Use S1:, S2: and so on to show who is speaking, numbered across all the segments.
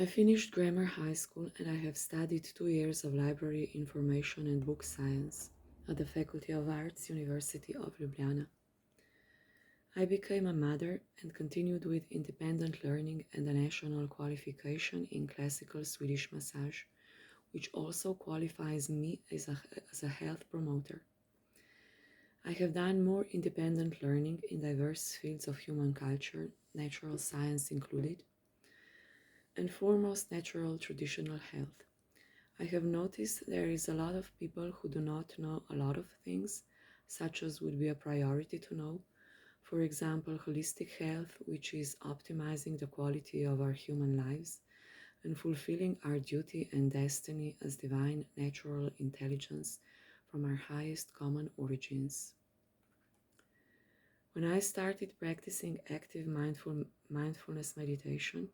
S1: I finished grammar high school and I have studied 2 years of library information and book science at the Faculty of Arts, University of Ljubljana. I became a mother and continued with independent learning and a national qualification in classical Swedish massage, which also qualifies me as a health promoter. I have done more independent learning in diverse fields of human culture, natural science included, and foremost natural traditional health. I have noticed there is a lot of people who do not know a lot of things, such as would be a priority to know. For example, holistic health, which is optimizing the quality of our human lives and fulfilling our duty and destiny as divine natural intelligence from our highest common origins. When I started practicing active mindfulness meditation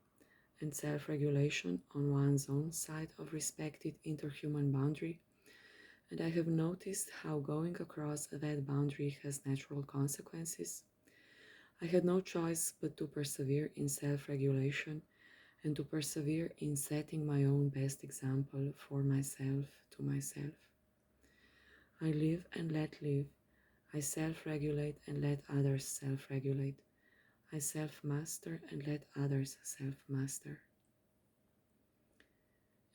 S1: and self regulation on one's own side of respected interhuman boundary, and I have noticed how going across that boundary has natural consequences, I had no choice but to persevere in self regulation and to persevere in setting my own best example for myself to myself. I live and let live. I self regulate and let others self regulate. I self master and let others self master.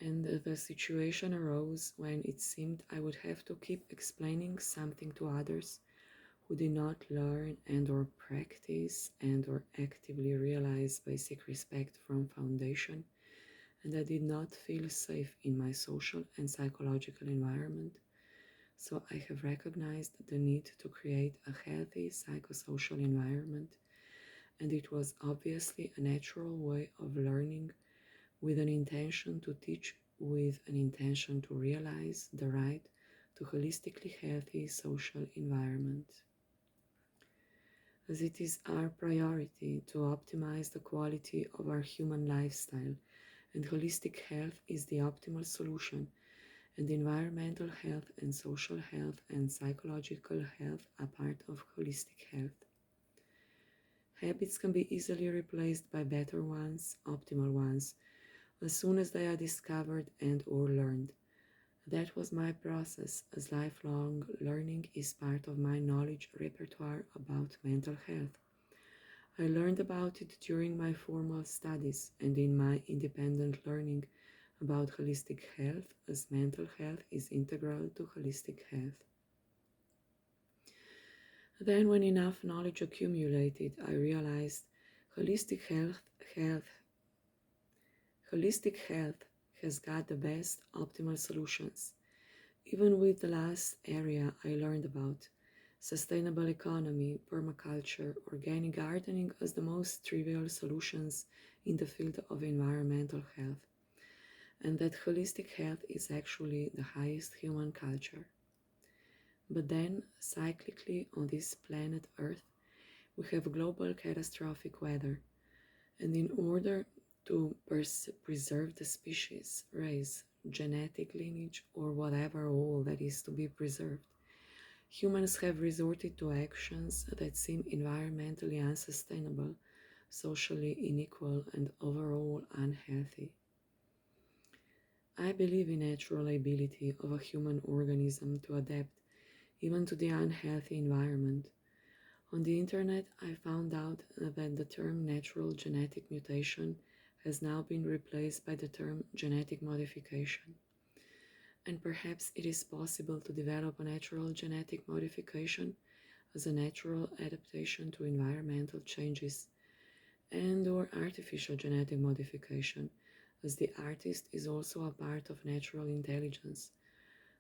S1: And the situation arose when it seemed I would have to keep explaining something to others who did not learn and or practice and or actively realize basic respect from foundation, and I did not feel safe in my social and psychological environment. So I have recognized the need to create a healthy psychosocial environment, and it was obviously a natural way of learning with an intention to teach, with an intention to realize the right to holistically healthy social environment. As it is our priority to optimize the quality of our human lifestyle, and holistic health is the optimal solution, and environmental health and social health and psychological health are part of holistic health. Habits can be easily replaced by better ones, optimal ones, as soon as they are discovered and or learned. That was my process, as lifelong learning is part of my knowledge repertoire about mental health. I learned about it during my formal studies and in my independent learning about holistic health, as mental health is integral to holistic health. Then, when enough knowledge accumulated, I realized holistic health, holistic health has got the best optimal solutions. Even with the last area I learned about, sustainable economy, permaculture, organic gardening as the most trivial solutions in the field of environmental health, and that holistic health is actually the highest human culture. But then, cyclically on this planet Earth, we have global catastrophic weather, and in order to preserve the species, race, genetic lineage, or whatever all that is to be preserved, humans have resorted to actions that seem environmentally unsustainable, socially unequal, and overall unhealthy. I believe in natural ability of a human organism to adapt even to the unhealthy environment. On the internet, I found out that the term natural genetic mutation has now been replaced by the term genetic modification. And perhaps it is possible to develop a natural genetic modification as a natural adaptation to environmental changes, and or artificial genetic modification, as the artist is also a part of natural intelligence.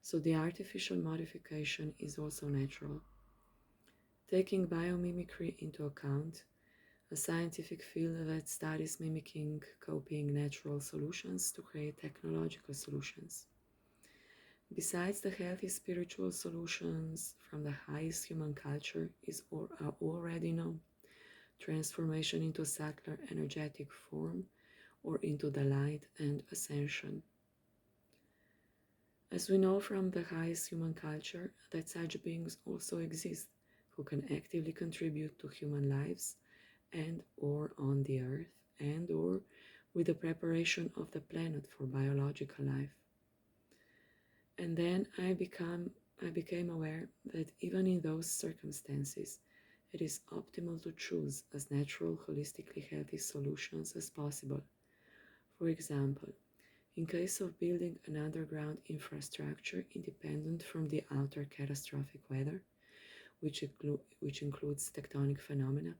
S1: So the artificial modification is also natural. Taking biomimicry into account, a scientific field that studies mimicking, copying natural solutions to create technological solutions. Besides the healthy spiritual solutions from the highest human culture are already known, transformation into subtler energetic form or into the light and ascension. As we know from the highest human culture that such beings also exist who can actively contribute to human lives and or on the earth and or with the preparation of the planet for biological life. And then I became aware that even in those circumstances, it is optimal to choose as natural, holistically healthy solutions as possible. For example, in case of building an underground infrastructure independent from the outer catastrophic weather, which includes tectonic phenomena,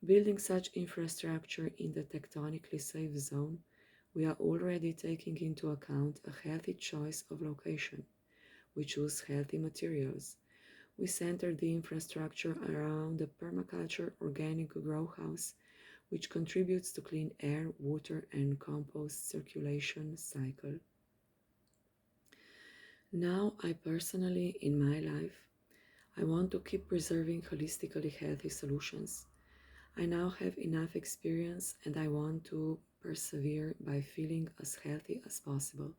S1: building such infrastructure in the tectonically safe zone, we are already taking into account a healthy choice of location. We choose healthy materials. We center the infrastructure around the permaculture organic grow house, which contributes to clean air, water, and compost circulation cycle. Now, I personally, in my life, I want to keep preserving holistically healthy solutions. I now have enough experience and I want to persevere by feeling as healthy as possible,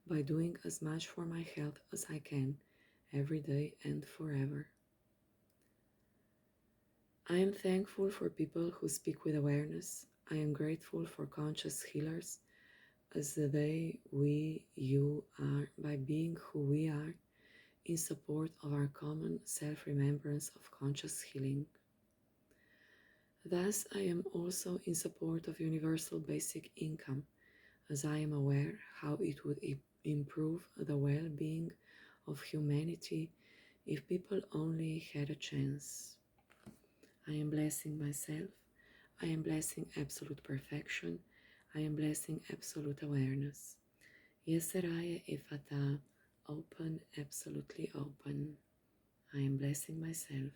S1: by doing as much for my health as I can, every day and forever. I am thankful for people who speak with awareness. I am grateful for conscious healers as you are, by being who we are, in support of our common self-remembrance of conscious healing. Thus, I am also in support of universal basic income, as I am aware how it would improve the well-being of humanity if people only had a chance. I am blessing myself. I am blessing absolute perfection. I am blessing absolute awareness. Yeseraya Ifata, open, absolutely open. I am blessing myself.